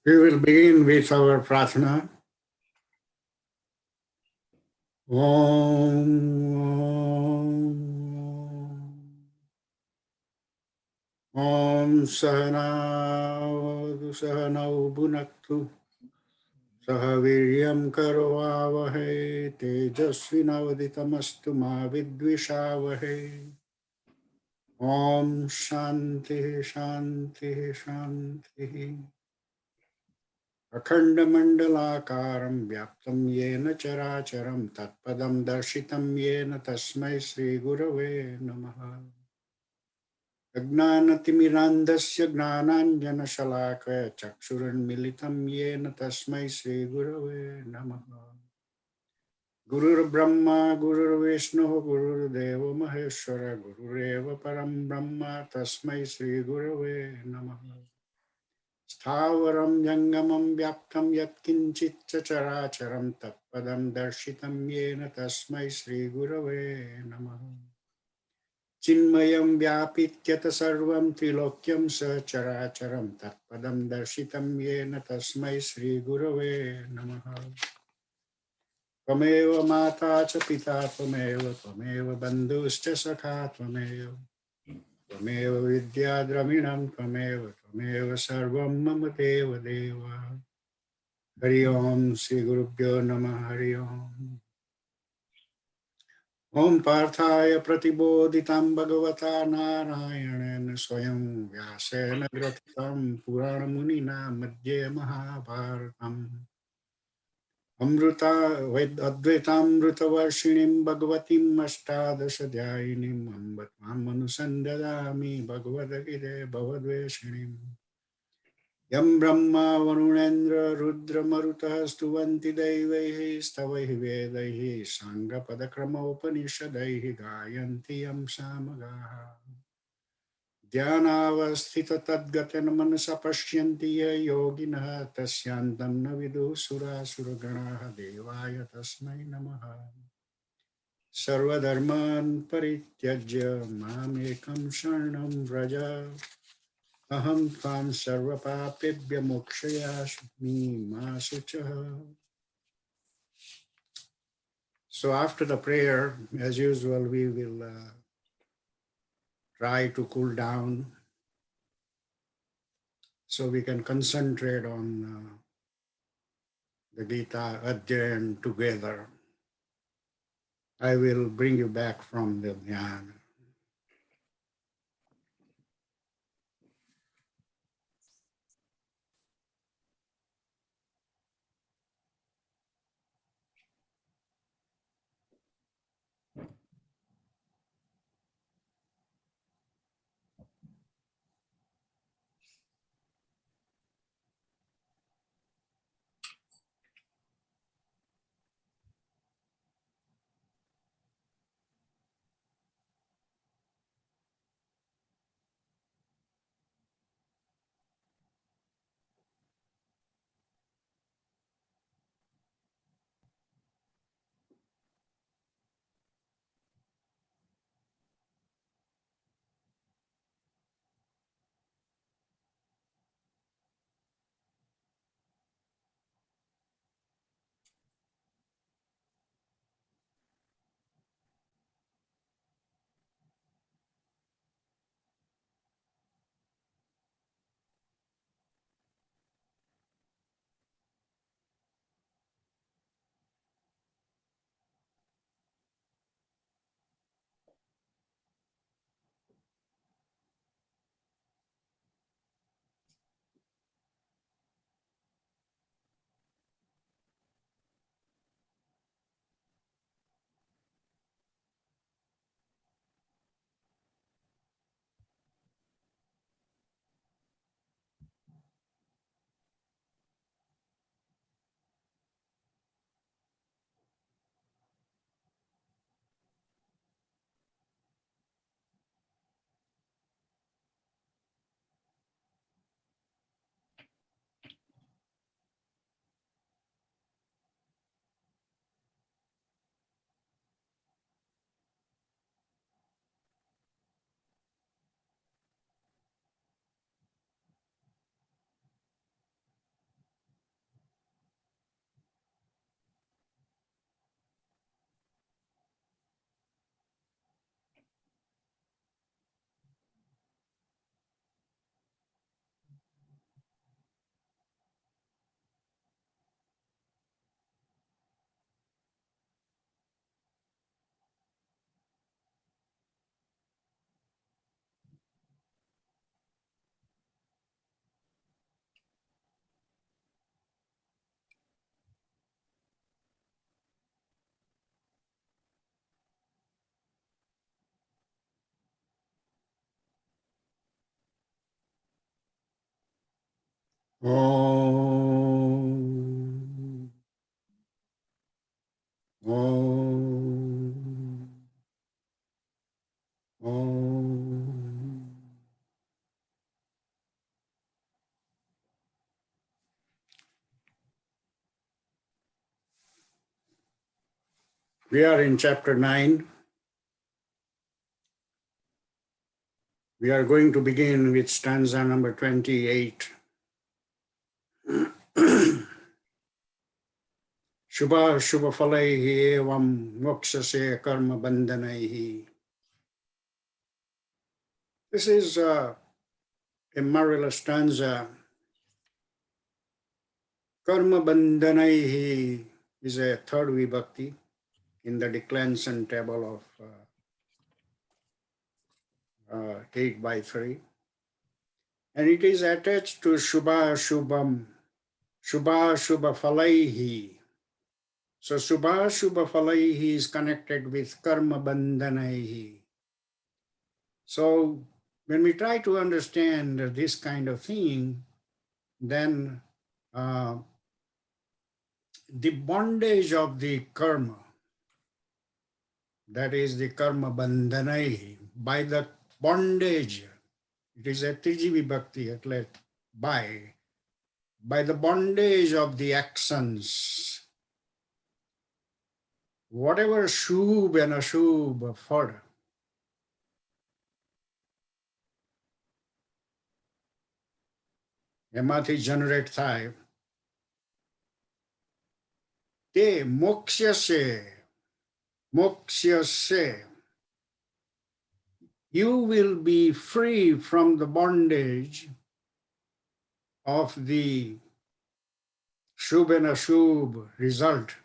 We will begin with our prarthana. Om Om Sahanavadu Sahanau Bhunaktu Sahaviryam Karavavahe Tejasvinavaditamastu Ma Vidvishavahe. Om Shanti Shanti Shanti. अखण्डमण्डलाकारं व्याप्तं येन चराचरं तत्पदं दर्शितं येन तस्मै श्रीगुरवे नमः। अज्ञानतिमिरान्धस्य ज्ञानाञ्जनशलाकया चक्षुरुन्मिलितं येन तस्मै श्रीगुरवे नमः। गुरुर्ब्रह्मा गुरुर्विष्णुः गुरुर्देवो महेश्वर गुरुरेव परं ब्रह्म तस्मै श्रीगुरवे नमः। स्थावरं जङ्गमं व्याप्तं यत्किञ्चित् चराचरं तत्पदं दर्शितं येन तस्मै श्रीगुरवे नमः। चिन्मयं व्यापित्यत सर्वं त्रिलोक्यं सचराचरं तत्पदं दर्शितं येन तस्मै श्रीगुरवे नमः। त्वमेव माता च पिता त्वमेव बन्धुश्च सखा त्वमेव विद्या द्रविणं त्वमेव सर्वं मम देव देव। हरि ओम श्री गुरुभ्यो नमः। हरि ओम। ओम पार्थाय प्रतिबोधितं भगवता नारायणेन स्वयं व्यासेन ग्रथितं पुराणमुनिना मध्ये महाभारतम्। अद्वैतामृतवर्षिणीं भगवतीम् अष्टादशध्यायिनीम् अम्ब त्वाम् अनुसन्दधामि भगवद्गीते भवद्वेषिणीम्। यं ब्रह्मा वरुणेन्द्र रुद्रमरुतः स्तुवन्ति दैवैः स्तवैः वेदैः साङ्गपदक्रमोपनिषदैः गायन्ति यं सामगाः। ध्यानावस्थिततद्गतेन मनसा पश्यन्ति ये योगिनः तस्यान्तं न विदुः सुरासुरगणाः देवाय तस्मै नमः। सर्वधर्मान् परित्यज्य मामेकं शरणं व्रज अहं त्वां सर्वपापेभ्यो मोक्षयामि मा शुचः. So after the prayer, as usual, we will try to cool down so we can concentrate on the Gita Adhyayan together. I will bring you back from the dhyan. Om. Om. Om. We are in chapter 9. We are going to begin with stanza number 28. Shubha Shubha Falaihi Evam Mokshase Karma Bandhanaihi. This is a marvelous stanza. Karma Bandhanaihi is a third vibhakti in the declension table of 8 by 3. And it is attached to Shubha Shubham, Shubha Shubha Falaihi. So Shubha Shubha Falaihi is connected with Karma Bandhanaihi. So when we try to understand this kind of thing, then the bondage of the karma, that is the karma bandhanai, by the bondage, it is a triji vibhakti, by the bondage of the actions, whatever shubh and ashubh fad, એમાંથી generate થાય, તે મોક્ષ્યસે, મોક્ષ્યસે, you will be free from the bondage of the shubh and ashubh result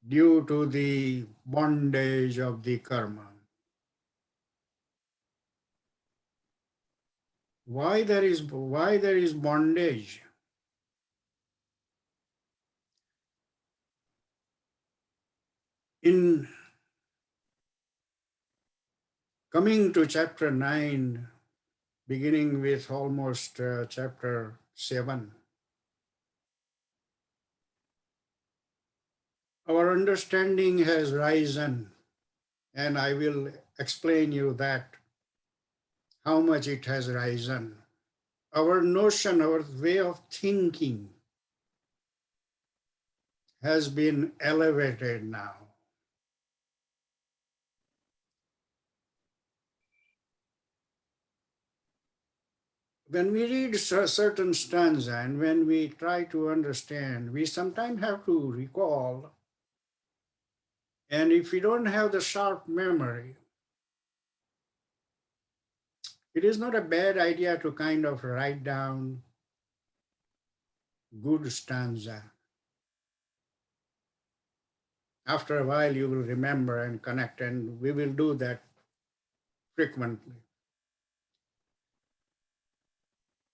due to the bondage of the karma. Why there is bondage? In coming to chapter 9, beginning with almost chapter 7, our understanding has risen, and I will explain you that how much it has risen. Our notion, our way of thinking has been elevated now. When we read a certain stanza and when we try to understand, we sometimes have to recall. And if we don't have the sharp memory, it is not a bad idea to kind of write down good stanza. After a while, you will remember and connect, and we will do that frequently.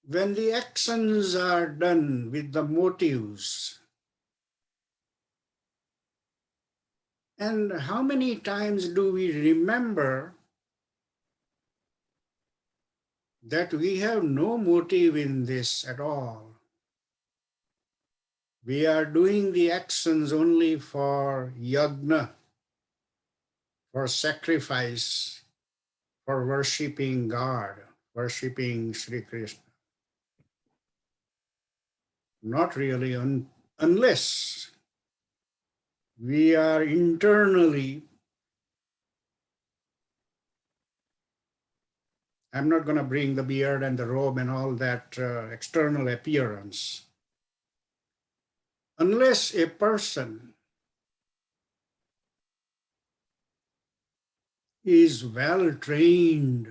When the actions are done with the motives, and how many times do we remember that we have no motive in this at all? We are doing the actions only for yajna, for sacrifice, for worshipping God, worshipping Sri Krishna. Not really, unless we are internally, I'm not going to bring the beard and the robe and all that external appearance. Unless a person is well trained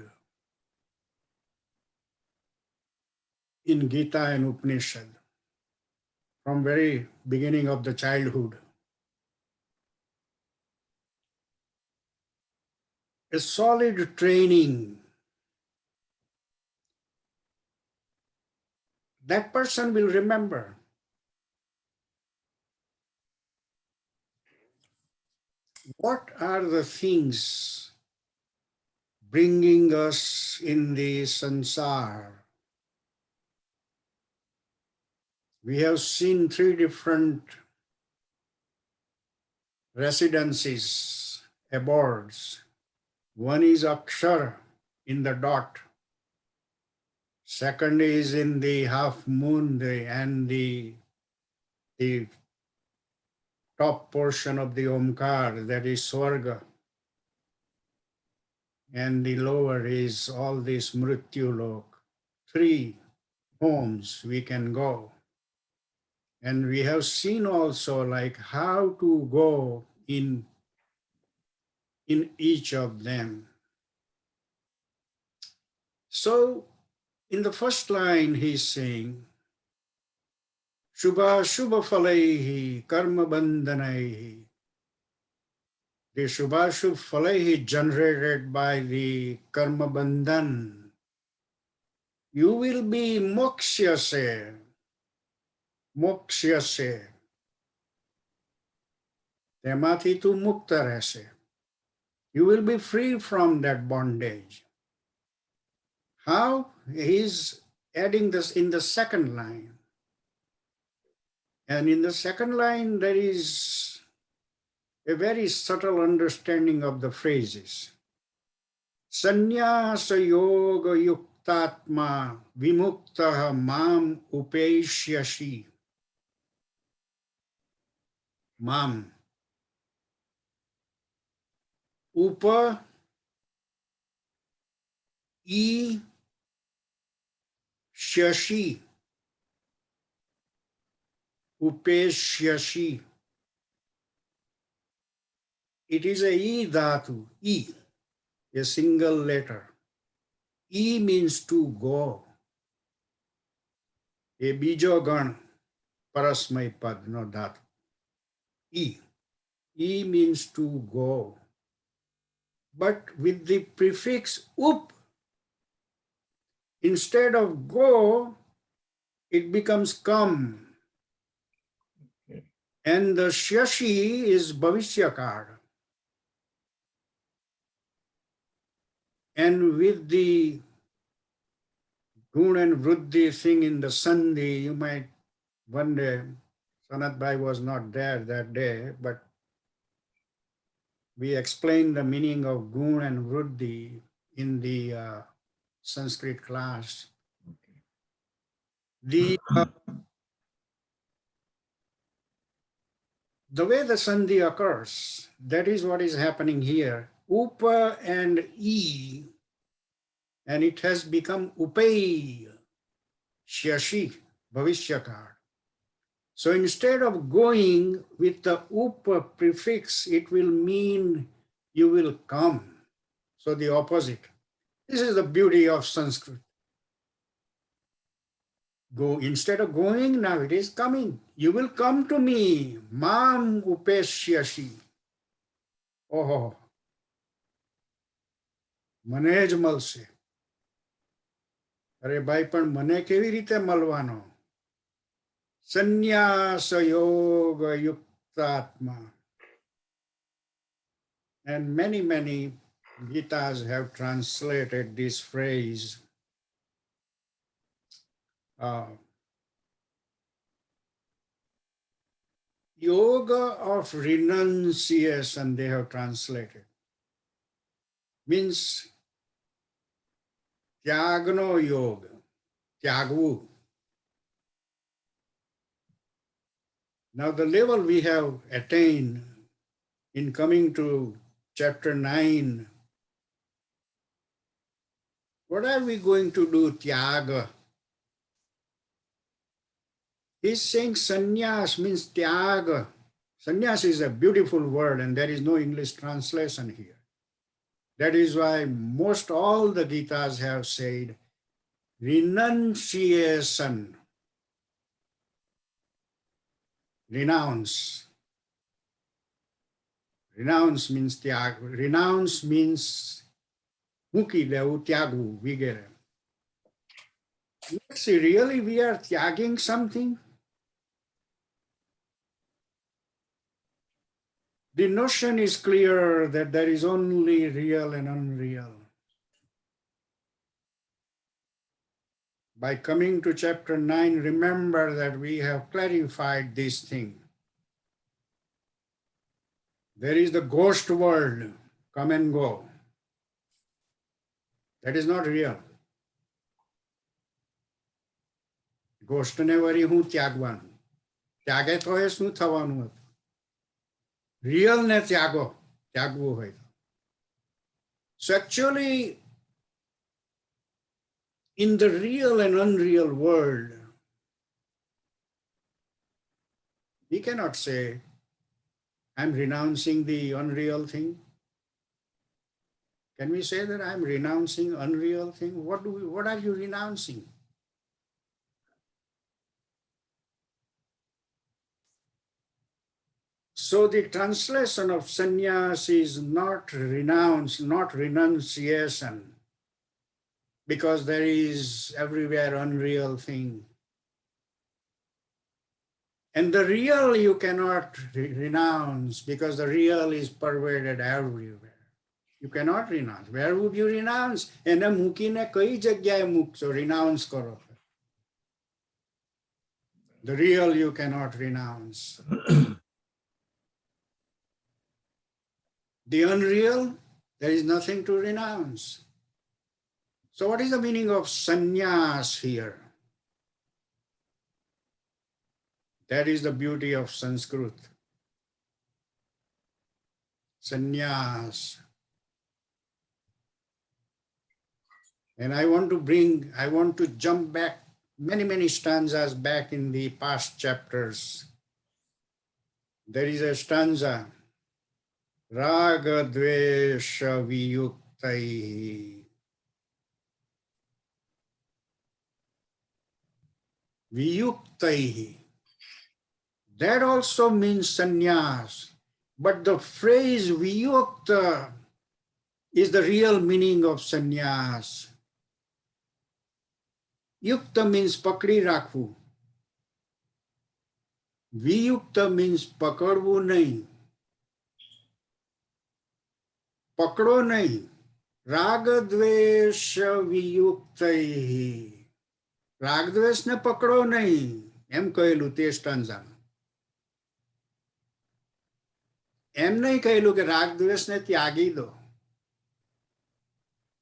in Gita and Upanishad from very beginning of the childhood, a solid training, that person will remember what are the things bringing us in the sansar. We have seen three different residencies, abodes. One is Akshar in the dot. Second is in the half moon and the top portion of the Omkar, that is Swarga. And the lower is all this Mrityu Lok. Three homes we can go. And we have seen also like how to go in each of them. So in the first line he's saying, Shubha Shubha Falaihi Karma Bandhanaihi. The Shubha Shubha Falaihi generated by the Karma Bandhan. You will be mokshase. Mokshase. તેમાંથી તું મુક્ત રહેશે. You will be free from that bondage. How? He's adding this in the second line. And in the second line, there is a very subtle understanding of the phrases. Sannyasa yoga yuktatma vimuktaha mam upeshyashi. Mam. Upa, E, Shashi, Upeshyashi. It is a E dhatu, E, a single letter. E means to go. A bijogan, parasmay pad, no dhatu. E. E means to go. But with the prefix up, instead of go, it becomes come. Okay. And the shashi is bhavishyakar. And with the gun and vruddhi thing in the sandhi, you might wonder, Sanat Bhai was not there that day, but we explained the meaning of gun and vruddhi in the Sanskrit class. Okay. The way the sandhi occurs, that is what is happening here. Upa and E, and it has become upay, shashi, bhavishyakar. So instead of going with the upa prefix, it will mean you will come. So the opposite. This is the beauty of Sanskrit. Go, instead of going, now it is coming. You will come to me. Mam upeshyashi. Oh, મને જ મળશે. અરે ભાઈ, પણ મને કેવી રીતે મળવાનો? સંન્યાસ યોગ યુક્તાત્મા. And many Gitas have translated this phrase. Yoga of renunciation, they have translated. Means tyagno yoga, tyagvu. Now the level we have attained in coming to chapter 9, what are we going to do, tyaga? He's saying sannyas means tyaga. Sannyas is a beautiful word and there is no English translation here. That is why most all the Gitas have said renunciation. Renounce. Renounce means tyag. Renounce means muki devu tyagu vigere. Let's see, really we are tyagging something? The notion is clear that there is only real and unreal. by coming to chapter 9, remember that we have clarified this thing. There is the ghost world, come and go. That is not real. Ghost ne wari હું ત્યાગવાનું. ત્યાગે તો એ શું થવાનું હતું? Real ne ત્યાગવું હોય. So actually, in the real and unreal world, we cannot say, I'm renouncing the unreal thing. Can we say that I'm renouncing unreal thing? What are you renouncing? So the translation of sannyas is not renounce, not renunciation, because there is everywhere unreal thing. And the real you cannot renounce, because the real is pervaded everywhere. You cannot renounce. Where would you renounce? એને મૂકીને કઈ જગ્યાએ મૂકશો? Renounce કરો. The real you cannot renounce. The unreal, there is nothing to renounce. So what is the meaning of sannyas here? That is the beauty of Sanskrit. Sannyas. And I want to jump back many stanzas back in the past chapters. There is a stanza, Raga Dvesha Viyuktaihi. Viyuktaihi. That also means sannyas. But the phrase viyukta is the real meaning of sannyas. Yukta means pakdi rakhu. Viyukta means pakadvu nahi. Pakdo nahi. Ragadvesha viyuktaihi. Ragdvesh ne pakdo nahi. Em કહેલું તે સ્ટાન્ઝામાં. એમ નહીં કહેલું કે રાગ દ્વેષને ત્યાગી દો.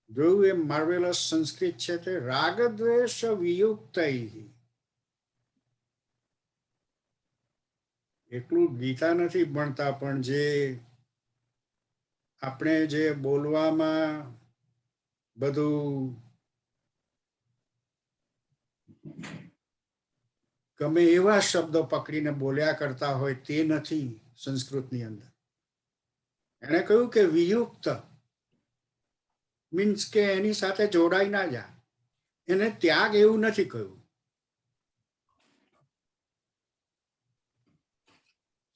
જોયું એ marvellous Sanskrit છે તે રાગ દ્વેષ વિયુક્તૈ. એટલું ગીતા નથી ભણતા, પણ જે આપણે જે બોલવામાં બધું ગમે એવા શબ્દો પકડીને બોલ્યા કરતા હોય તે નથી સંસ્કૃતની અંદર. એને કહ્યું કે વિયુક્ત મીન્સ કે એની સાથે જોડાઈ ના જા. એને ત્યાગ એવું નથી કહ્યું.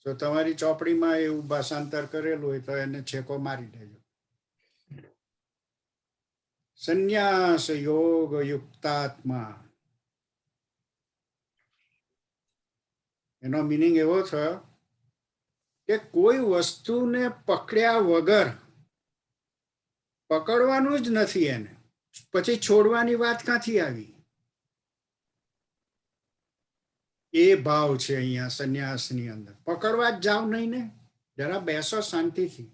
તો તમારી ચોપડીમાં એવું ભાષાંતર કરેલું હોય તો એને છેકો મારી દેજો. સંન્યાસ યોગ યુક્તાત્મા. એનો મિનિંગ એવો થયો કે કોઈ વસ્તુને પકડ્યા વગર, પકડવાનું જ નથી એને, પછી છોડવાની વાત ક્યાંથી આવી? એ ભાવ છે અહીંયા સંન્યાસની અંદર. પકડવા જ જાવ નહીં ને, જરા બેસો શાંતિથી,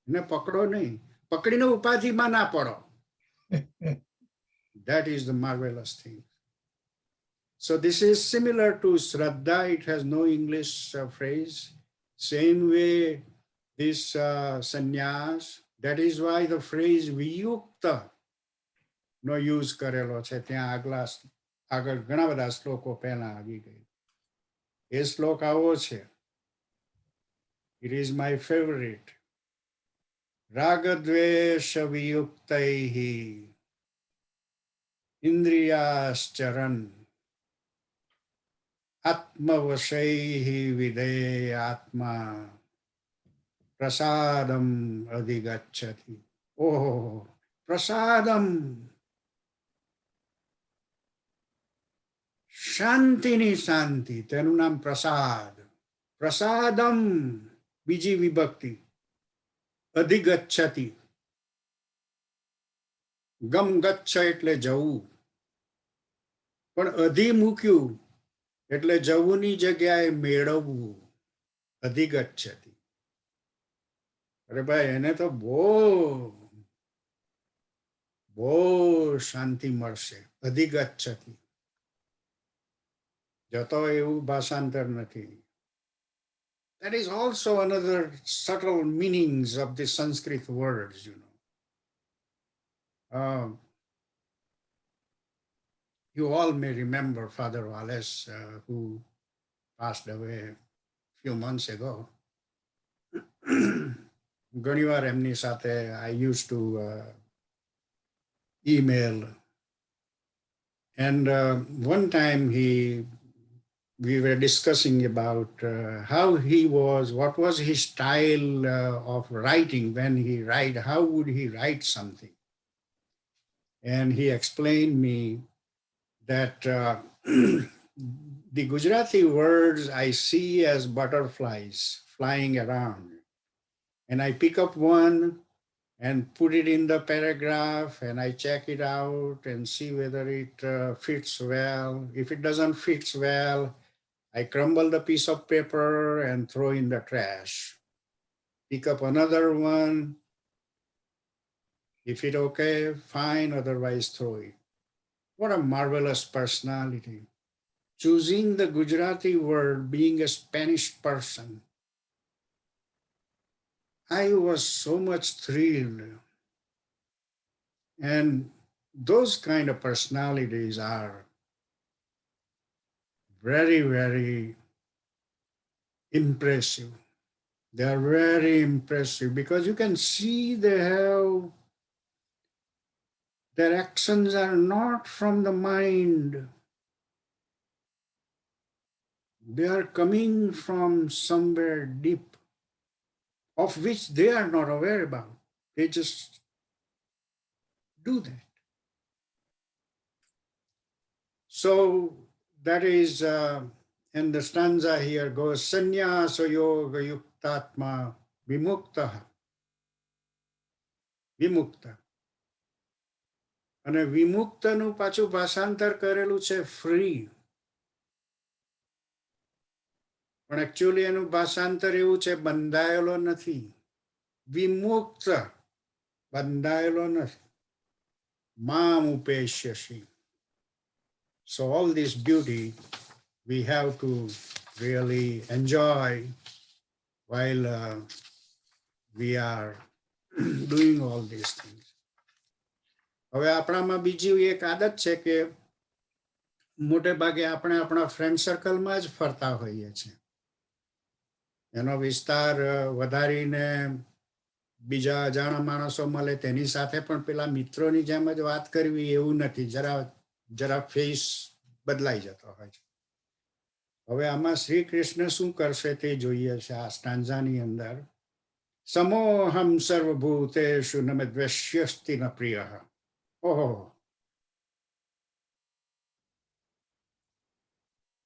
એને પકડો નહીં, પકડીને ઉપાધિમાં ના પડો. That is the marvelous thing. So this is similar to Shraddha. It has no English phrase. Same way this sannyas. That is why the phrase viyukta no use કરેલો છે. ત્યાં આગળ ઘણા બધા શ્લોકો પહેલા આવી ગઈ. એ શ્લોક આવો છે. It is my favorite. રાગદ્વેષ વિયુક્તૈહિ ઇન્દ્રિયાશ્ચરન આત્મવશૈહિ વિધેયાત્મા Prasadam અધિગચ્છતિ. ઓહો, પ્રસાદમ, શાંતિની શાંતિ, તેનું નામ પ્રસાદ. પ્રસાદમ બીજી વિભક્તિ, અધિગચ્છતિ. ગમ ગચ્છ એટલે જવું. પણ અધિ મૂક્યું એટલે જવુંની જગ્યાએ મેળવવું, અધિગચ્છતિ. અરે ભાઈ, એને તો બહુ શાંતિ મળશે. અધિગચ્છતિ, જતો એવું ભાષાંતર નથી. That is also another subtle meanings of the Sanskrit words, you know. You all may remember Father Wallace, who passed away a few months ago. ઘણીવાર એમની સાથે I used to email, and one time we were discussing about how he was, what was his style of writing when he write, how would he write something. And he explained me that the Gujarati words I see as butterflies flying around. And I pick up one and put it in the paragraph, and I check it out and see whether it fits well. If it doesn't fit well, I crumble the piece of paper and throw in the trash. Pick up another one. If it's okay, fine, otherwise throw it. What a marvelous personality. Choosing the Gujarati word, being a Spanish person. I was so much thrilled. And those kind of personalities are very, very impressive. They are very impressive because you can see their actions are not from the mind. They are coming from somewhere deep, of which they are not aware about. They just do that. So that is, and the stanza here goes, Sannyasa yoga yuktatma vimukta. Vimukta. અને વિમુક્તનું પાછું ભાષાંતર કરેલું છે free. પણ actually એનું ભાષાંતર એવું છે બંધાયેલો નથી. વિમુક્ત, બંધાયેલો નથી. મામ ઉપેશ્યસી. So all this beauty we have to really enjoy while we are doing all these things. હવે આપણામાં બીજી એક આદત છે કે મોટે ભાગે આપણે આપણા ફ્રેન્ડ સર્કલમાં જ ફરતા હોઈએ છીએ. એનો વિસ્તાર વધારીને બીજા અજાણા માણસો મળે તેની સાથે પણ પેલા મિત્રોની જેમ જ વાત કરવી એવું નથી. જરા ફેસ બદલાઈ જતો હોય છે. હવે આમાં શ્રી કૃષ્ણ શું કરશે તે જોઈએ છે આ સ્ટાન્ઝાની અંદર. સમોહમ સર્વભૂતેષુ ન દ્વેષ્યસ્તિ ન પ્રિયઃ. ઓહો,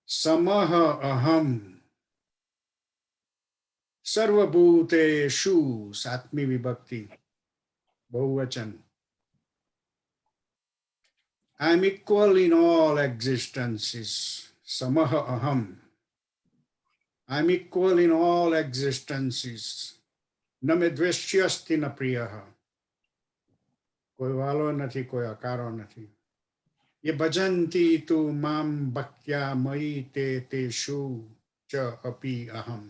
સમઃ અહમ સર્વભૂતેષુ, સાતમી વિભક્તિ, બહુવચન. I am equal in all existences. Samah aham. I am equal in all existences. Na me dveshyasti na priyaha. કોઈ વાલો નથી, કોઈ અકારો નથી. ये भजन्ति तु मां भक्त्या मयि ते तेषु च अपि aham.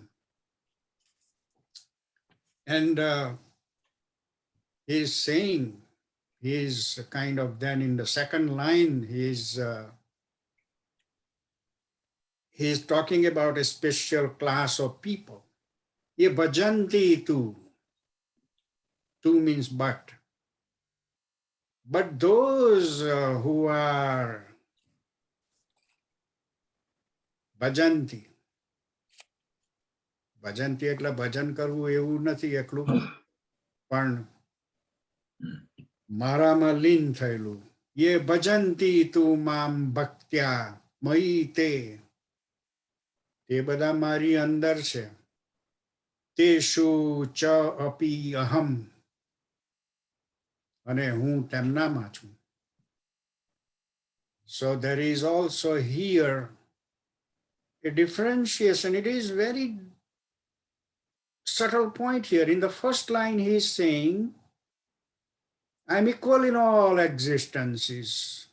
And he is saying, he is kind of then in the second line, he is talking about a special class of people. Ye bhajanti tu. Tu means but. But those who are bhajanti. ભજનથી એટલે ભજન કરવું એવું નથી એકલું, પણ મારામાં લીન થયેલું. ये भजन्ति तु मां भक्त्या मयि ते. તે બધા મારી અંદર છે. તેષુ ચ અપि અહમ. અને હું તેમનામાં છું. So there is also here a differentiation. It is very subtle point here. In the first line, he is saying, I'm equal in all existences.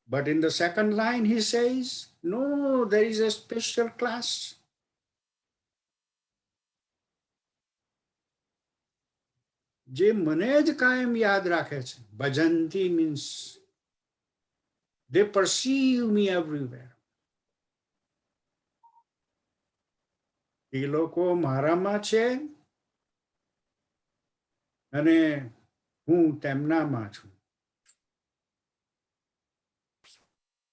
But in the second line, he says, no, there is a special class. જે મને જ કાયમ યાદ રાખે છે. ભજંતી means they perceive me everywhere. એ લોકો મારામાં છે અને હું તેમનામાં છું.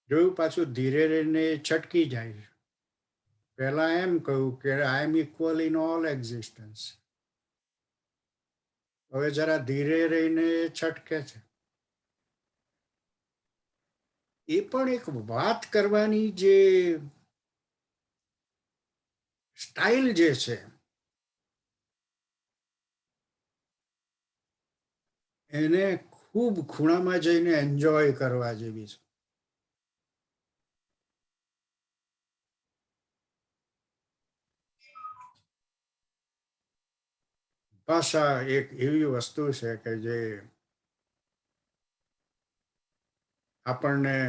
જોયું પાછું ધીરે રહીને છટકી જાય. પહેલા એમ કહ્યું કે આઈ એમ ઇક્વલ ઇન ઓલ એક્ઝિસ્ટન્સ. હવે જરા ધીરે રહીને છટકે છે. એ પણ એક વાત કરવાની જે સ્ટાઇલ જે છે એને ખૂબ ખૂણામાં જઈને એન્જોય કરવા જેવી છે. ભાષા એક એવી વસ્તુ છે કે જે આપણને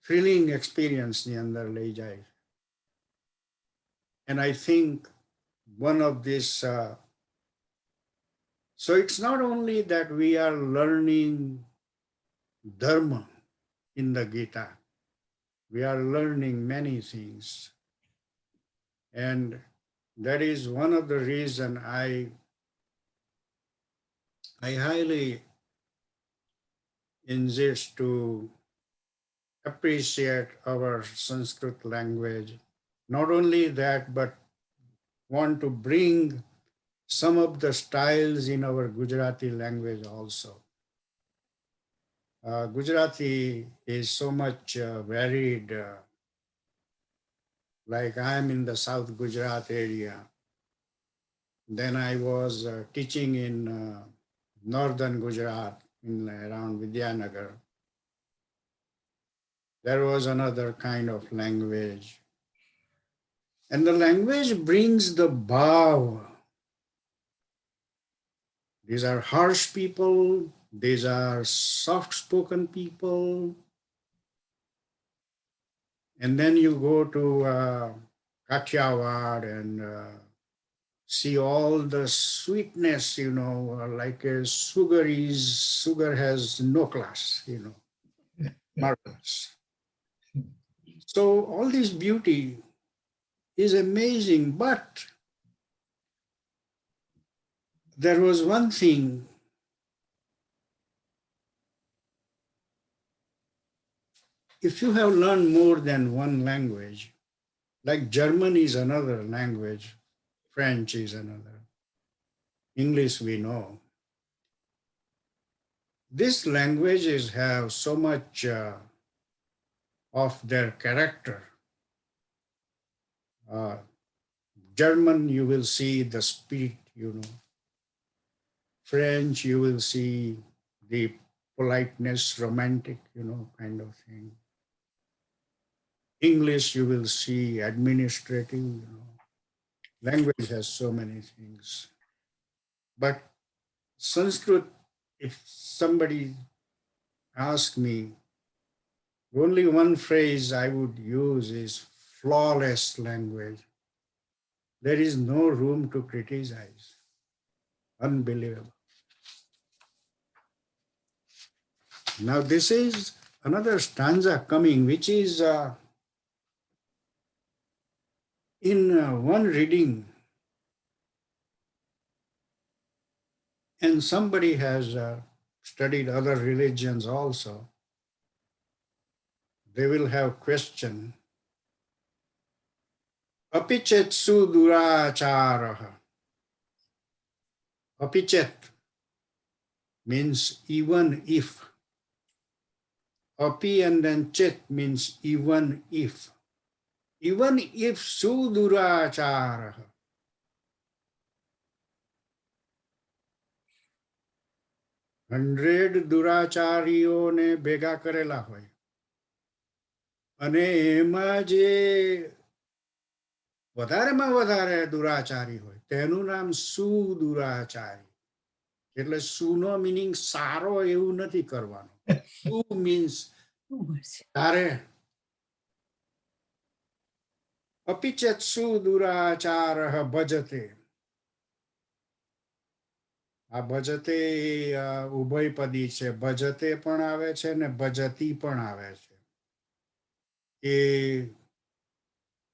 ફિલિંગ એક્સપિરિયન્સની અંદર લઈ જાય. And I think one of this, so it's not only that we are learning dharma in the Gita, we are learning many things. And that is one of the reason I highly insist to appreciate our Sanskrit language. Not only that, but want to bring some of the styles in our Gujarati language also. Gujarati is so much varied. Like I am in the South Gujarat area. Then I was teaching in northern Gujarat, around Vidyanagar. There was another kind of language. And the language brings the bhav. These are harsh people. These are soft-spoken people. And then you go to Kathiawad and see all the sweetness, like sugar has no class, marvelous. So all this beauty is amazing, but there was one thing. If you have learned more than one language, like German is another language, French is another, English we know. These languages have so much of their character. German, you will see the spirit, French, you will see the politeness, romantic, kind of thing. English, you will see administrative, Language has so many things. But Sanskrit, if somebody asks me, only one phrase I would use is flawless language. There is no room to criticize. Unbelievable. Now this is another stanza coming, which is in one reading. And somebody has studied other religions also. They will have question. Apichet suduracharaha. Apichet means even if. Api and then chet means even if. Even if suduracharaha. 100 દુરાચારીઓને ભેગા કરેલા હોય અને એમાં જે વધારેમાં વધારે દુરાચારી હોય તેનું નામ સુદુરાચારી. એટલે સુનો મિનિંગ સારો એવું નથી કરવાનું. સુ મીન્સ તારે. અપિચેત સુદુરાચાર ભજતે. આ ભજતે ઉભયપદી છે. ભજતે પણ આવે છે ને ભજતી પણ આવે છે. એ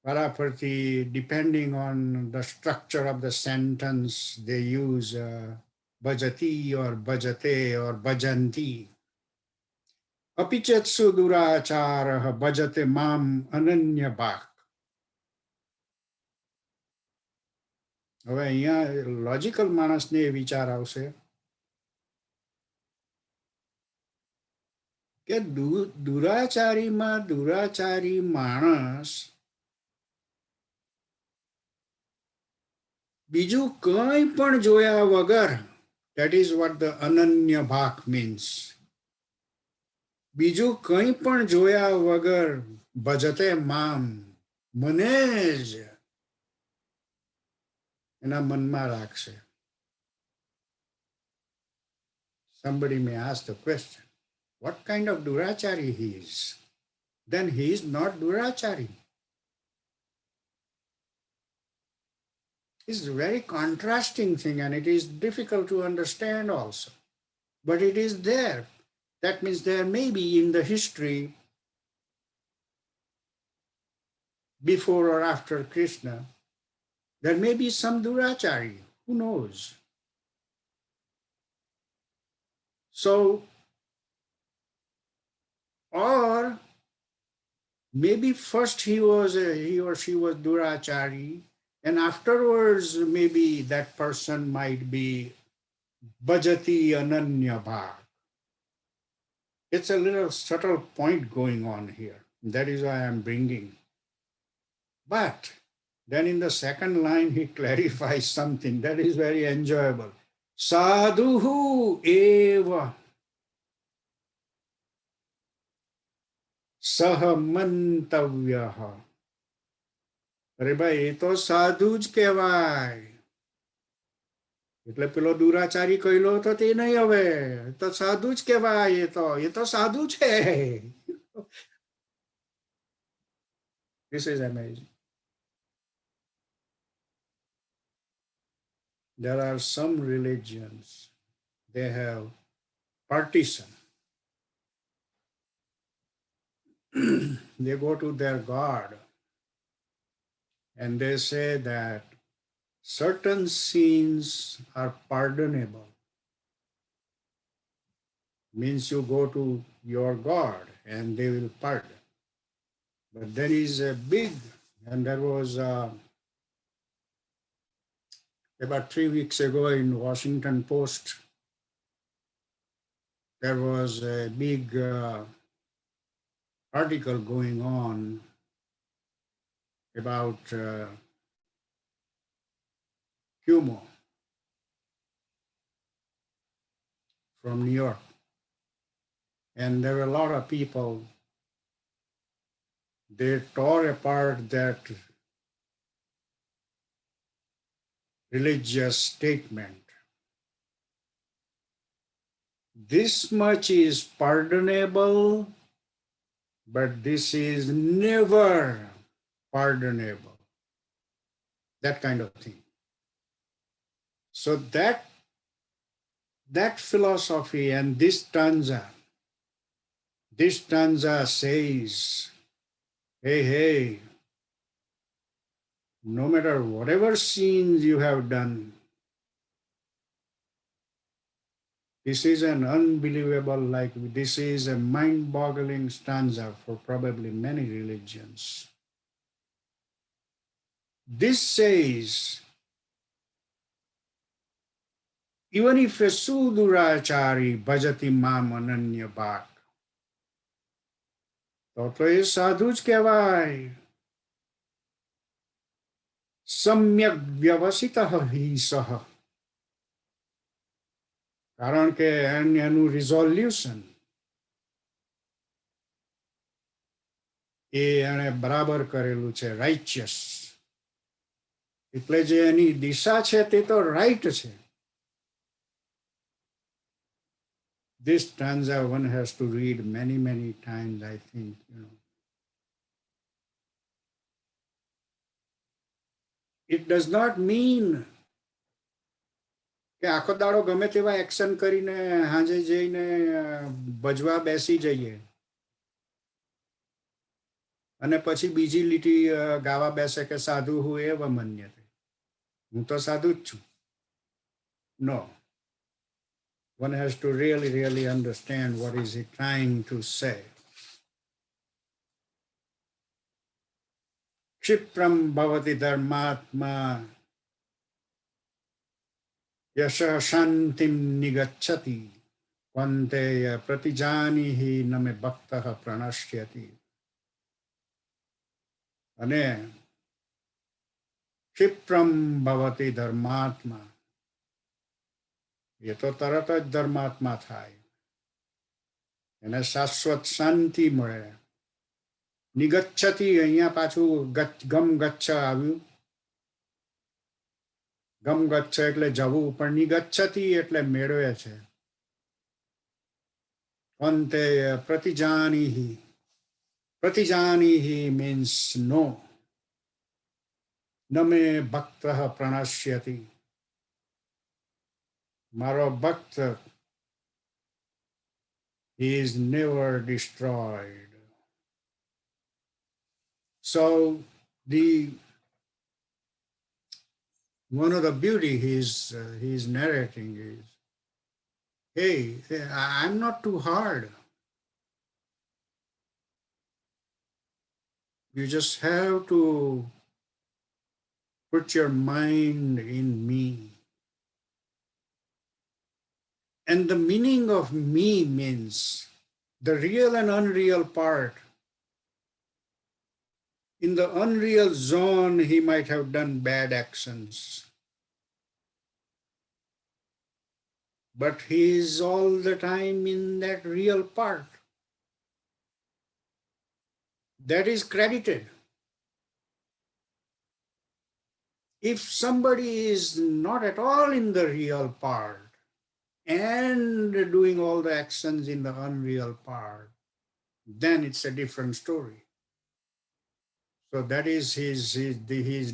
વારાફરતી depending on the structure of the sentence they use ભજતી ઓર ભજતે ઓર ભજંતી. અપિચેત સુદુરાચાર ભજતે મામ અનન્ય ભાગ. હવે અહીંયા લોજિકલ માણસને એ વિચાર આવશે કે દુરાચારીમાં દુરાચારી માણસ બીજું કંઈ પણ જોયા વગર, that is what the અનન્ય ભાગ means. બીજું કંઈ પણ જોયા વગર ભજતે મામ, મને જ એના મનમાં રાખશે. Somebody may ask the question, what kind of durachari he is? Then he is not durachari. It's a very contrasting thing and it is difficult to understand also. But it is there. That means there may be in the history before or after Krishna, there may be some durachari. Who knows? So, or maybe first he or she was durachari, and afterwards maybe that person might be bhajati ananya bhag. It's a little subtle point going on here. That is why I'm bringing. But then in the second line, he clarifies something that is very enjoyable. Sadhuhu eva saha mantavyaha. અરે ભાઈ એ તો સાધુ જ કહેવાય. એટલે પેલો દુરાચારી કહેલો તો તે નહીં, હવે તો સાધુ જ કહેવાય. એ તો સાધુ છે. This is amazing. There are some religions, they have partition. They go to their God and they say that certain sins are pardonable. Means you go to your God and they will pardon. But there is a big, and there was about 3 weeks ago in Washington Post, there was a big article going on about Cuomo from New York. And there were a lot of people, they tore apart that religious statement. This much is pardonable, but this is never pardonable. That kind of thing. So that philosophy and this stanza says, hey, no matter whatever sins you have done, this is an unbelievable, this is a mind-boggling stanza for probably many religions. This says, even if a sudurachari bhajati mam ananya bhak, તો એ સાધુ જ કહેવાય. સમ્યક વ્યવસિતઃ હિ સહ. કારણ કે એનું રિઝોલ્યુશન એ એણે બરાબર કરેલું છે, રાઇચિયસ. એટલે જે એની દિશા છે તે તો રાઈટ છે. This stanza one has to read many, many times, I think. It does not mean કે આખો દાડો ગમે તેવા એક્શન કરીને હાજે જઈને ભજવા બેસી જઈએ અને પછી બીજી લીટી ગાવા બેસે કે સાધુ હું એવ મન્યતે, હું તો સાધુ જ છું. No. One has to really, really understand what is he trying to say. Kshipram bhavati dharmatma yasha shantim nigacchati kvanteya pratijanihi name bhaktah pranashyati. અને ક્ષિપ્રમ ભવતિ ધર્માત્મા, એ તો તરત જ ધર્માત્મા થાય, એને શાશ્વત શાંતિ મળે. નિગચ્છતિ, અહીંયા પાછું ગમ ગચ્છ આવ્યું. ગમ ગચ્છ એટલે જવું, પણ નિગચ્છતિ એટલે મેળવે છે. અંતે પ્રતિજાનીહિ, પ્રતિજાનીહિ means no. નમે ભક્ત પ્રણશ્યતિ, મારો ભક્ત he is never destroyed. So one of the beauty he's narrating is, hey, I'm not too hard. You just have to put your mind in me. And the meaning of me means the real and unreal part. In the unreal zone, he might have done bad actions. But he is all the time in that real part. That is credited. If somebody is not at all in the real part and doing all the actions in the unreal part, then it's a different story. So that is his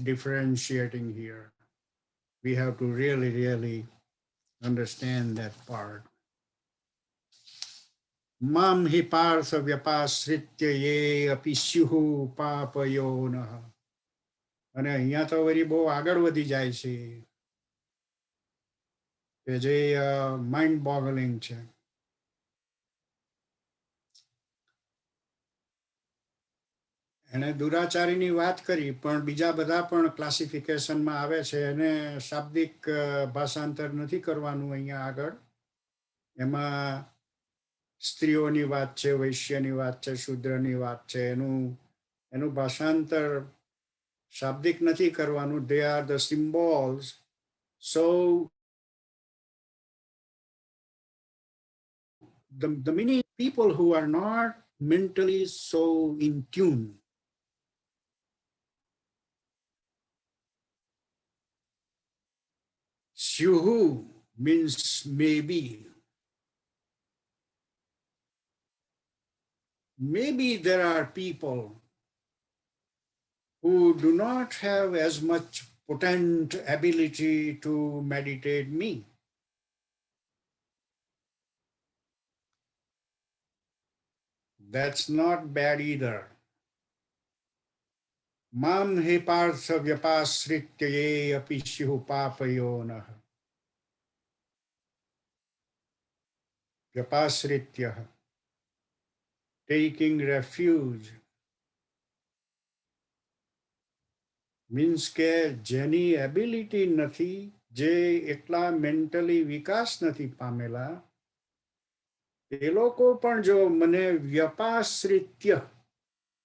differentiating here. We have to really, really understand that part. Mam hi partha vyapasritya ye api syuhu papayonah. અને અહીંયા તો વળી બહુ આગળ વધી જાય છે, કે જે માઇન્ડ બોગલિંગ છે. એને દુરાચારીની વાત કરી, પણ બીજા બધા પણ ક્લાસિફિકેશનમાં આવે છે. એને શાબ્દિક ભાષાંતર નથી કરવાનું અહીંયા આગળ. એમાં સ્ત્રીઓની વાત છે, વૈશ્યની વાત છે, શૂદ્રની વાત છે. એનું ભાષાંતર શાબ્દિક નથી કરવાનું. They are the symbols. So the many people who are not mentally so in tune, syuhu means maybe. Maybe there are people who do not have as much potent ability to meditate me. That's not bad either. Mam he partha vyapasritya ye api syuhu papayonah. Vyapasritya, taking refuge, means કે જેની ability નથી, જે એટલા mentally વિકાસ નથી પામેલા, એ લોકો પણ જો મને વ્યપાશ્રિત્ય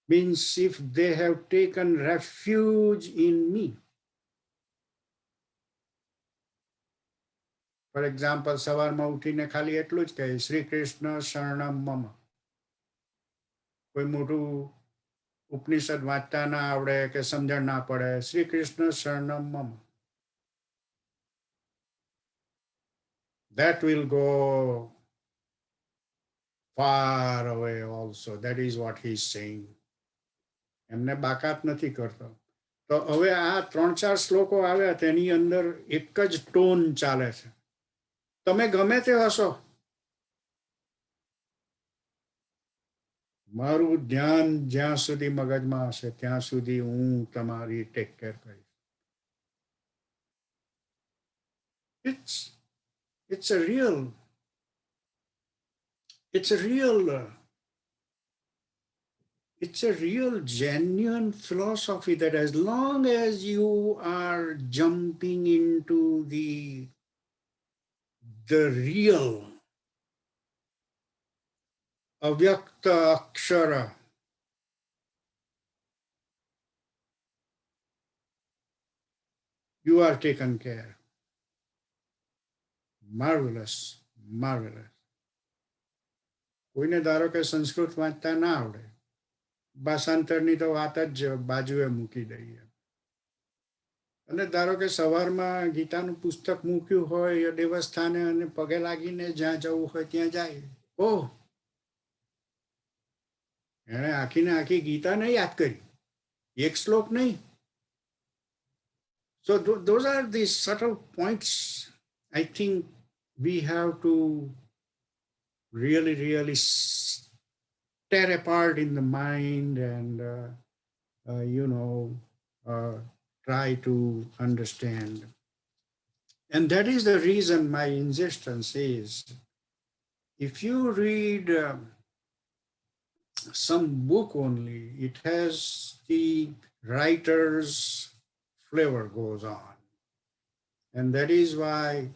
means if they have taken refuge in me. For example, સવારમાં ઉઠીને ખાલી એટલું જ કહે, શ્રી કૃષ્ણ શરણમ મમ. કોઈ મોટું ઉપનિષદ વાંચતા ના આવડે કે સમજણ ના પડે, શ્રી કૃષ્ણ શરણમ મમ. That will go far away also. That is what he is saying. એમને બાકાત નથી કરતો. તો હવે આ 3-4 શ્લોકો આવ્યા તેની અંદર એક જ ટોન ચાલે છે. તમે ગમે તે હશો, મારું ધ્યાન જ્યાં સુધી મગજમાં હશે ત્યાં સુધી હું તમારી ટેક કેર કરીશ. It's a real genuine philosophy that as long as you are jumping into the real avyakta akshara, you are taken care. Marvelous. કોઈને ધારો કે સંસ્કૃત વાંચતા ના આવડે, ભાષાંતરની તો વાત જ બાજુએ મૂકી દઈએ. અને ધારો કે સવારમાં ગીતાનું પુસ્તક મૂક્યું હોય દેવસ્થાને અને પગે લાગીને જ્યાં જવું હોય ત્યાં જાય. ઓહ, એણે આખીને આખી ગીતા નહીં યાદ કરી, એક શ્લોક નહીં. So those are the subtle points I think we have to really tear apart in the mind and try to understand. And that is the reason my insistence is, if you read some book only, it has the writer's flavor goes on. And that is why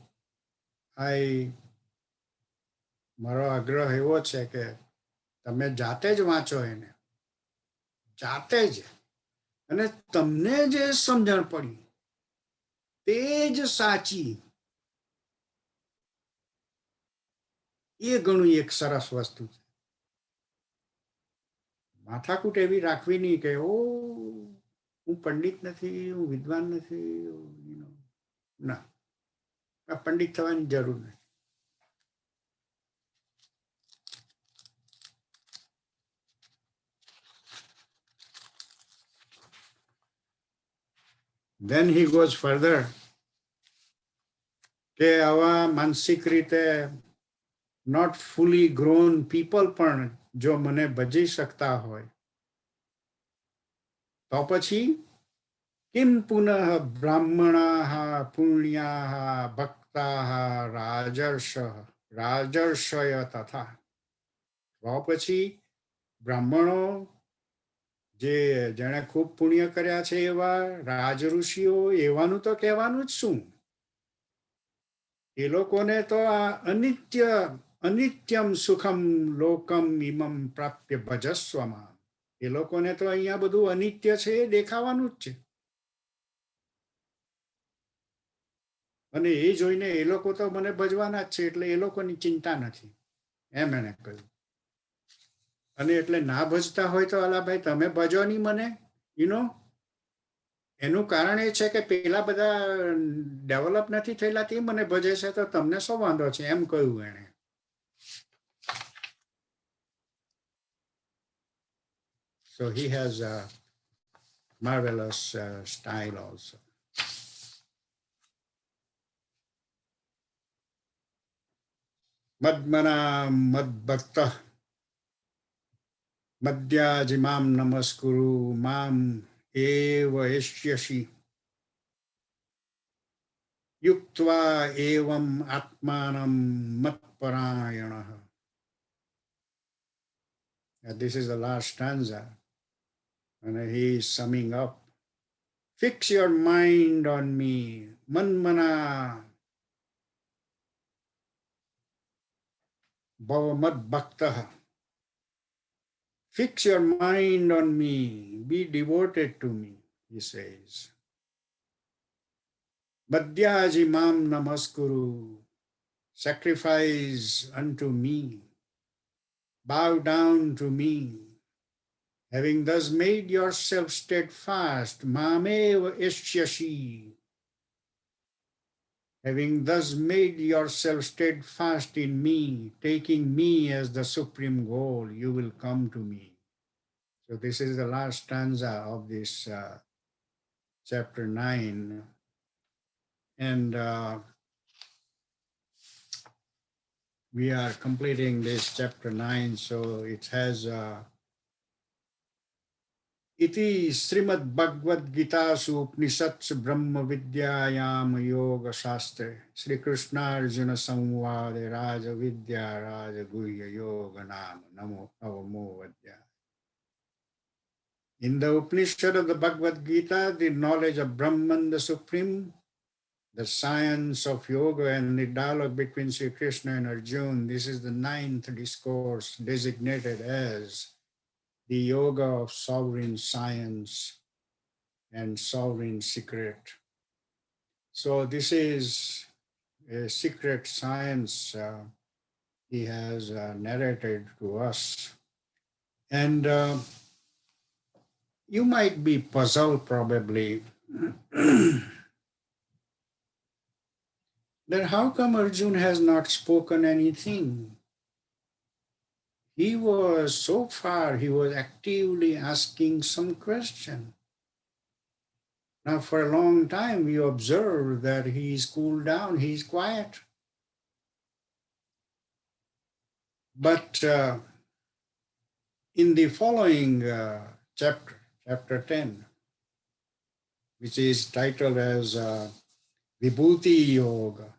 મારો આગ્રહ એવો છે કે તમે જાતે જ વાંચો એને, જાતે જ, અને તમને જે સમજણ પડી તે જ સાચી. એ ઘણું એક સરસ વસ્તુ છે. માથાકૂટ એવી રાખવી નહીં કે હું પંડિત નથી, હું વિદ્વાન નથી. ના, આ પંડિત થવાની જરૂર નથી. Then he goes further કે આવા માનસિક રીતે not fully grown people પણ જો મને ભજી શકતા હોય તો પછી કિમ પુનઃ બ્રાહ્મણાઃ પુણ્યાઃ ભક્તાઃ રાજર્ષય તથા. તો પછી બ્રાહ્મણો જેણે ખૂબ પુણ્ય કર્યા છે એવા રાજ ઋષિઓ, એવાનું તો કહેવાનું જ શું. એ લોકોને તો આ અનિત્યમ સુખમ લોકમ ઇમમ પ્રાપ્ય ભજસ્વમાં, એ લોકોને તો અહીંયા બધું અનિત્ય છે એ દેખાવાનું જ છે. અને એ જોઈને એ લોકો તો મને ભજવાના જ છે, એટલે એ લોકોની ચિંતા નથી, એમ એને કહ્યું. અને એટલે ના ભજતા હોય તો અલા ભાઈ તમે ભજો નહીં મને, એનું કારણ એ છે કે પેલા બધા ડેવલપ નથી થયેલા તે મને ભજે છે, તો તમને શું વાંધો છે, એમ કહ્યું એને. So he has a marvelous style also. Madmana madbhakta madhyajimam namaskuru mam eva eshyasi yuktva evam atmanam matparayana. This is the last stanza, and he is summing up. Fix your mind on me, manmana bhavamad bhakta. Fix your mind on me, be devoted to me, he says. Badhyaji mam namaskuru. sacrifice unto me, bow down to me. Having thus made yourself steadfast, mameva ishyashi. Having thus made yourself steadfast in me, taking me as the supreme goal, you will come to me. So this is the last stanza of this chapter 9. And we are completing this chapter 9. So it has Iti Srimad Bhagvad Gita Upnishatsu Brahma Vidyayam Yoga Shastre Sri Krishna Arjuna Samvade Raja Vidya Raja Guhya Yoga Nama Namo Navamo Vadya. In the Upanishad of the Bhagavad Gita, the knowledge of Brahman, the Supreme, the science of yoga, and the dialogue between Sri Krishna and Arjuna, this is the 9th discourse designated as the yoga of sovereign science and sovereign secret. So this is a secret science he has narrated to us. And you might be puzzled probably that how come Arjuna has not spoken anything? He was, so far, he was actively asking some question. Now, for a long time, we observe that he is cooled down, he is quiet. But in the following chapter, chapter 10, which is titled as Vibhuti Yoga,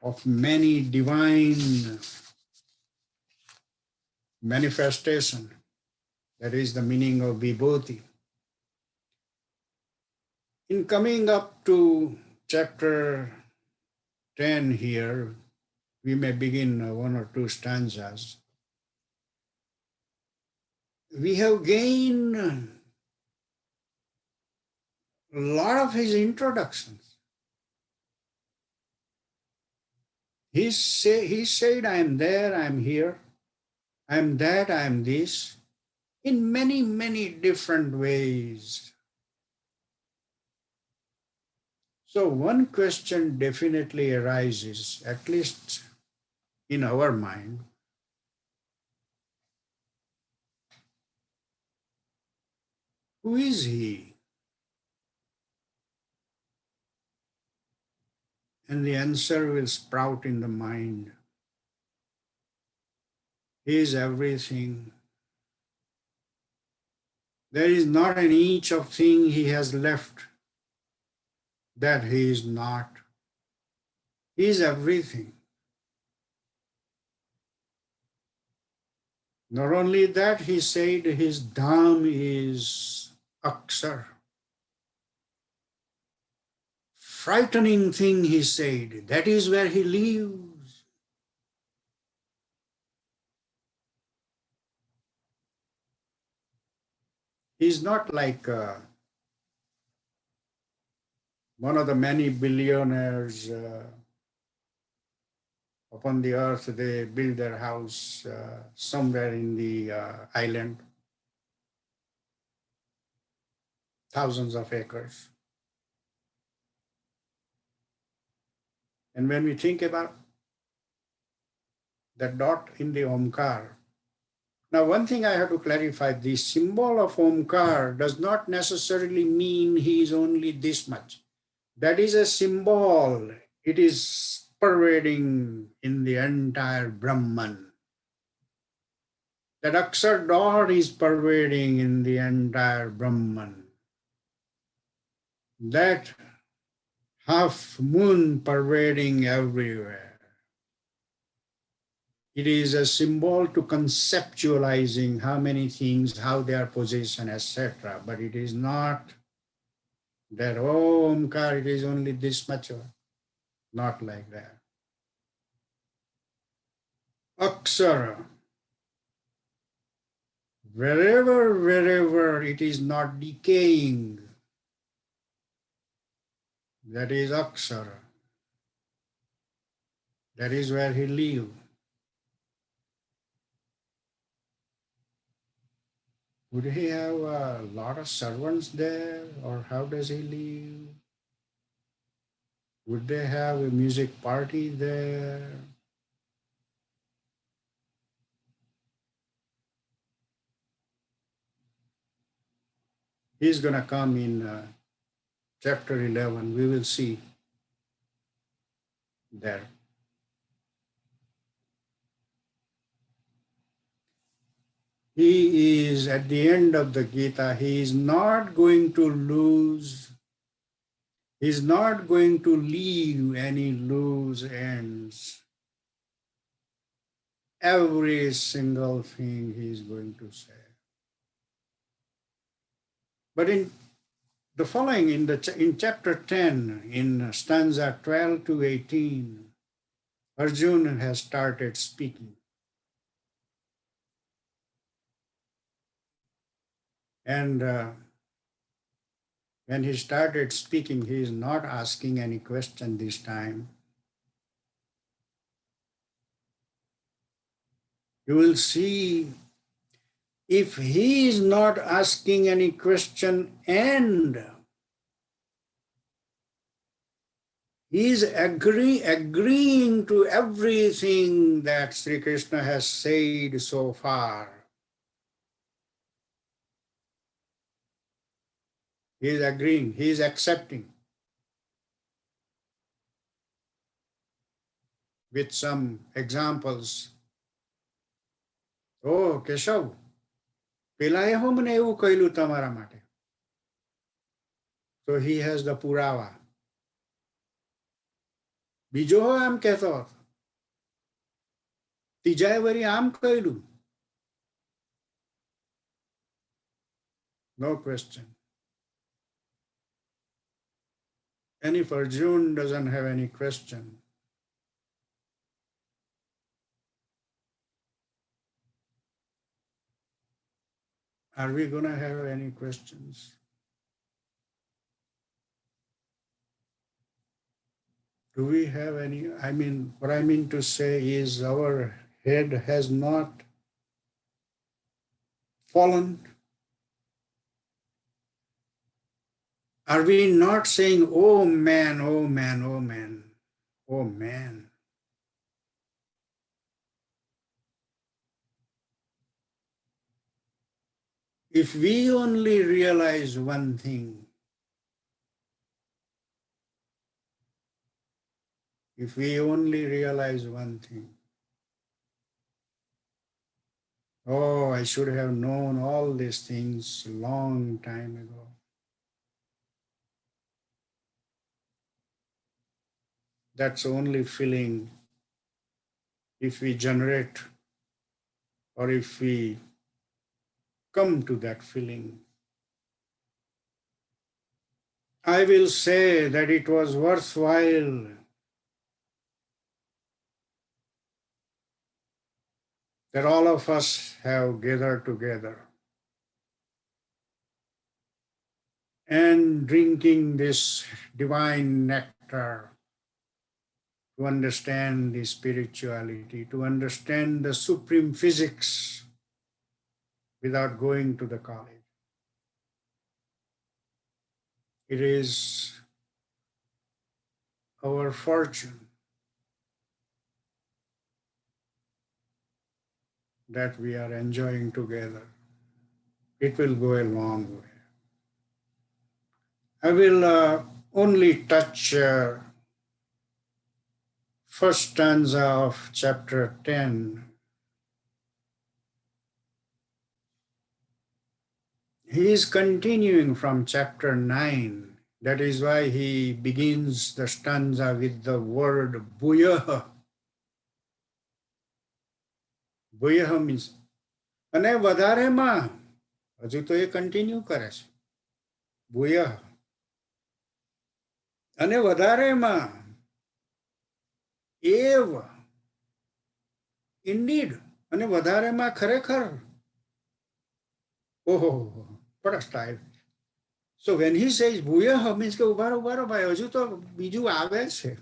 of many divine manifestation, that is the meaning of Vibhuti. In coming up to chapter 10 here, we may begin one or two stanzas. We have gained a lot of his introductions. He said, I am there, I am here, I am that, I am this, in many, many different ways. So one question definitely arises, at least in our mind. Who is he? And the answer will sprout in the mind. He is everything. There is not an inch of thing he has left that he is not. He is everything. Not only that, he said his dham is aksar. Frightening thing, he said. That is where he lives. He's not like one of the many billionaires upon the earth. They build their house somewhere in the island, thousands of acres. And when we think about the dot in the Omkar, now one thing I have to clarify, the symbol of Omkar does not necessarily mean he is only this much. That is a symbol. It is pervading in the entire Brahman. That Aksar dot is pervading in the entire Brahman. That half moon pervading everywhere. It is a symbol to conceptualizing how many things, how they are positioned, etc. But it is not that, oh, Omkar, it is only this much. Not like that. Aksara, wherever it is not decaying, that is Aksara. That is where he lived. Would he have a lot of servants there, or how does he live? Would they have a music party there? He's going to come in chapter 11. We will see there. He is at the end of the Gita. He is not going to lose. He is not going to leave any loose ends. Every single thing he is going to say. But in the following, in chapter 10, in stanza 12 to 18, Arjuna has started speaking. And when he started speaking, he is not asking any question this time. You will see, if he is not asking any question and he is agreeing to everything that Sri Krishna has said so far, he is agreeing, he is accepting with some examples. Oh, Keshav, પેલાએ હો મને એવું કહેલું તમારા માટે. So he has the પુરાવા. બીજો હો આમ કહેતો હતો. ત્રીજાએ વળી આમ કહેલું. No question. And if Arjuna doesn't have any question, are we going to have any questions? Do we have any? I mean, what I mean to say is our head has not fallen. Are we not saying, oh man, oh man, oh man, oh man? If we only realize one thing, if we only realize one thing, oh, I should have known all these things a long time ago. That's only feeling if we generate or if we come to that feeling. I will say that it was worthwhile that all of us have gathered together and drinking this divine nectar to understand the spirituality, to understand the supreme physics without going to the college. It is our fortune that we are enjoying together. It will go a long way. I will only touch first stanza of chapter 10. He is continuing from chapter 9. That is why he begins the stanza with the word bhuyah. Bhuyah means, અને વધારેમાં, હજુ તો એ continue કરે છે. ભૂયઃ. અને વધારેમાં, એવ, indeed, અને વધારેમાં ખરેખર. Oh, what a style. So when he says bhuyah, means કે ઉભારો ભાઈ, હજુ તો બીજું આવે છે.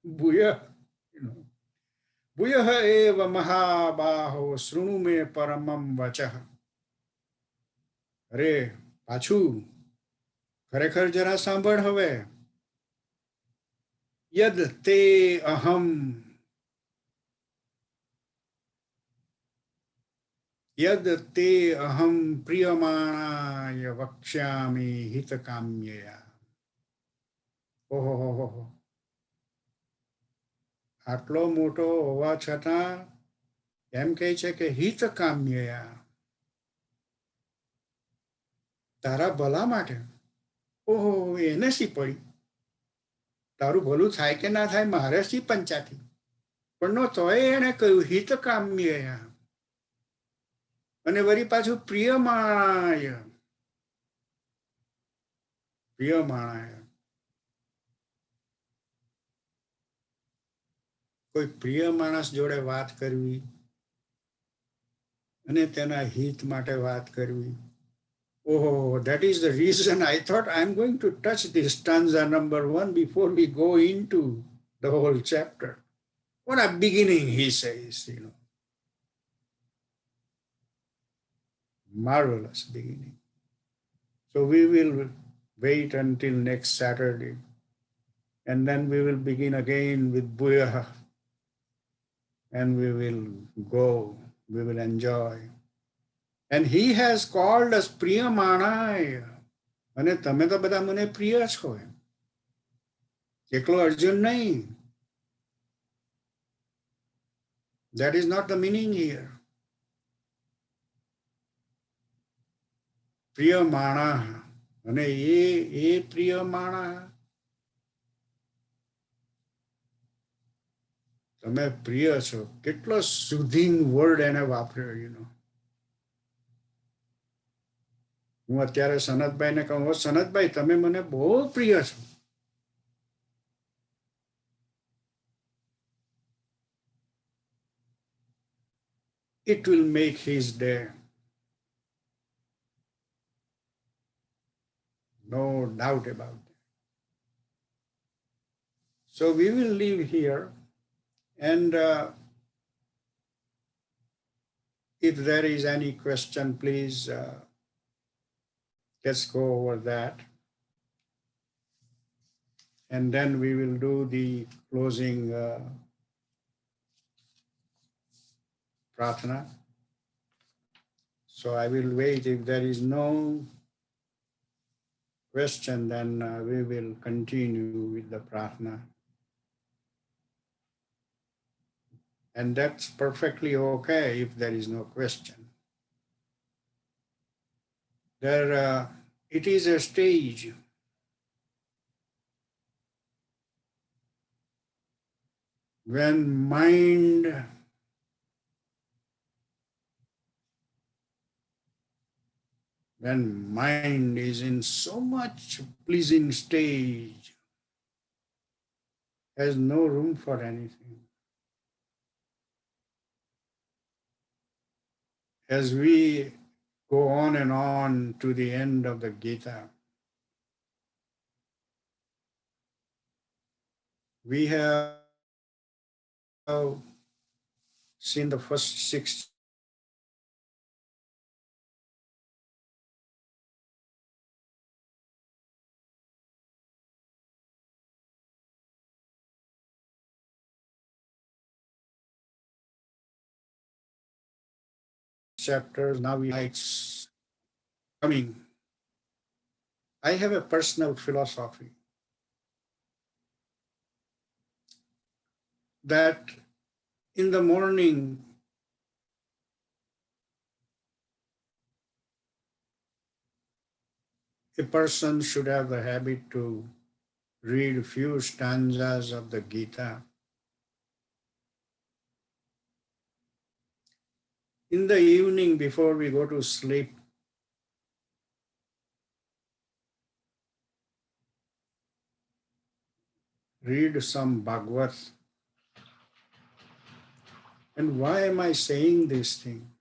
Bhuya, you know. Bhuya eva mahabaho srunu me paramam vachah. અરે પાછું ખરેખર જરા સાંભળ હવે. યદ તે અહમ યદ તે અહમ પ્રિયમાણાય વક્ષ્યામિ હિતકામ્યયા. ઓહો હો હો હો. આટલો મોટો હોવા છતાં એમ કહે છે કે હિતકામ્યયા, તારા ભલા માટે. ઓહો, એને શી પડી? તારું ભલું થાય કે ના થાય મારે શી પંચાતી? પણ નો તોય એને કહ્યું હિતકામ્યયા. અને વળી પાછું પ્રિયમાણાય. પ્રિયમાણાય. કોઈ પ્રિય માણસ જોડે વાત કરવી અને તેના હિત માટે વાત કરવી. Oh, that is the reason I thought I'm going to touch this stanza number 1 before we go into the whole chapter. What a beginning, he says, you know. Marvelous beginning. So we will wait until next Saturday, and then we will begin again with Bhuya, and we will go, we will enjoy. And he has called us Priyamanaya. અને તમે તો બધા મને પ્રિય છો, એકલો અર્જુન નહીં. That is not the meaning here. પ્રિય માણા. અને એ પ્રિય માણા તમે પ્રિય છો. કેટલો સુધિંગ વર્ડ એને વાપર્યો, યુ નો. હું અત્યારે સનતભાઈને કહું, સનતભાઈ તમે મને બહુ પ્રિય છો. It will make his day. No doubt about it. So we will leave here, and if there is any question, please let's go over that. And then we will do the closing pratana. So I will wait. If there is no question, then we will continue with the pratana. And that's perfectly okay if there is no question. It is a stage when mind is in so much pleasing stage, has no room for anything. As we go on and on to the end of the Gita, we have seen the first 6 chapters. Now it's coming. I have a personal philosophy that in the morning, a person should have the habit to read a few stanzas of the Gita. In the evening, before we go to sleep, read some Bhagavad. And why am I saying this thing?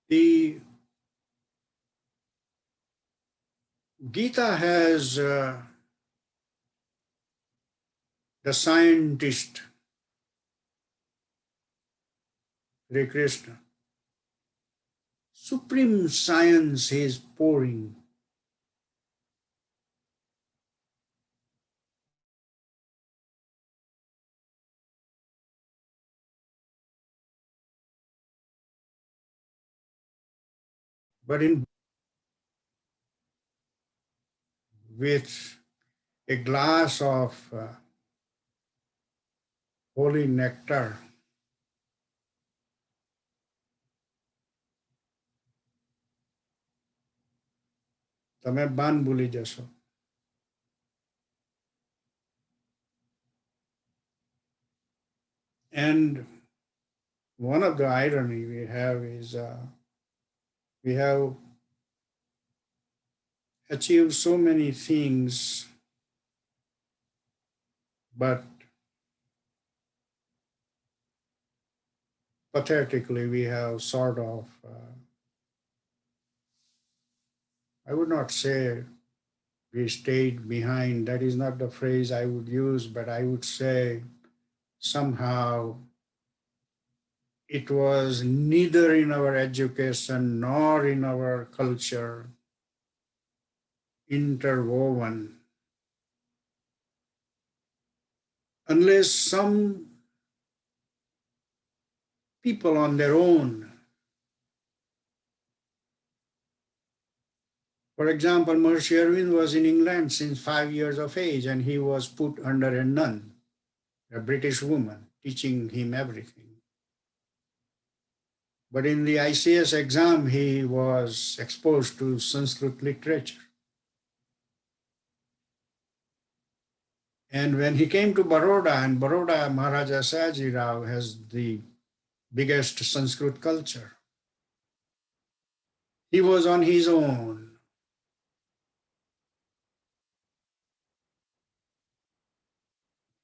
The Gita has the scientist, Hare Krishna. Supreme science is pouring. But in with a glass of holy nectar, તમે બાન ભૂલી જશો. And one of the irony we have is we have achieved so many things, but pathetically we have sort of, I would not say we stayed behind. That is not the phrase I would use, but I would say somehow it was neither in our education nor in our culture interwoven. Unless some people on their own, for example, Maharishi Arvind was in England since 5 years of age and he was put under a nun, a British woman, teaching him everything. But in the ICS exam, he was exposed to Sanskrit literature. And when he came to Baroda, and Baroda, Maharaja Sayaji Rao has the biggest Sanskrit culture. He was on his own.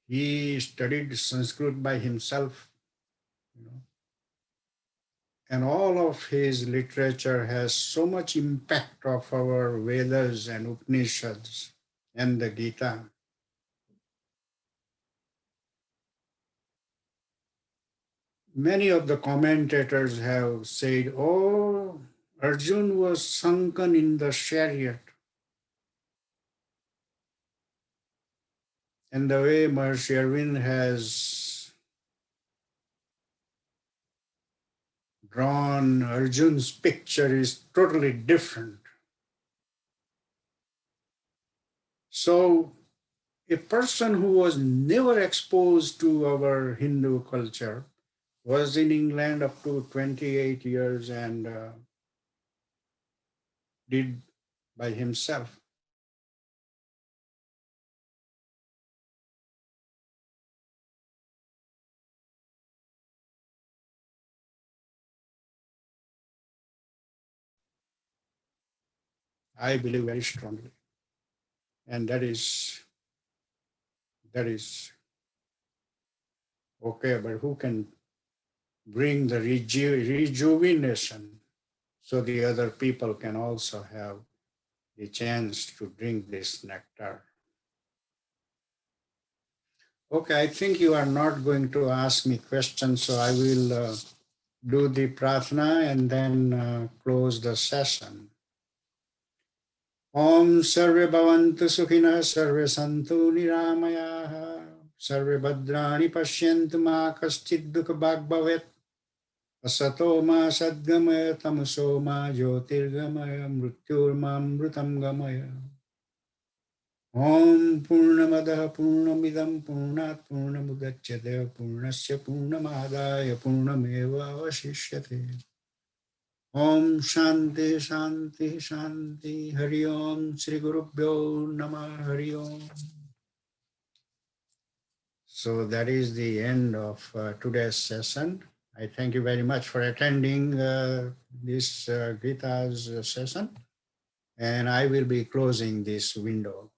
He studied Sanskrit by himself, you know, and all of his literature has so much impact of our Vedas and Upanishads and the Gita. Many of the commentators have said, oh, Arjun was sunken in the chariot. And the way Maharishi Arvind has drawn Arjun's picture is totally different. So a person who was never exposed to our Hindu culture was in England up to 28 years and did by himself. I believe very strongly. And that is okay, but who can bring the rejuvenation so the other people can also have the chance to drink this nectar? Okay, I think you are not going to ask me questions, so I will do the pratna and then close the session. Om Sarve Bhavantu Sukhina Sarve Santu Niramayaha Sarve Bhadrani Pashyantu Ma Kaschid Dukha Bhag Bhavet Asato Ma Sadgamaya Tamaso Ma Jyotirgamaya Mrityurmamrutam Gamaya. Om Purnamadaha Purnamidam Purnat Purnamudachyate Purnasya Purnamadaya Purnameva Avashishyate. Om Shanti Shanti Shanti Hari Om Sri Gurubhyo Namah Hari Om. So that is the end of today's session. I thank you very much for attending this Gita's session. And I will be closing this window.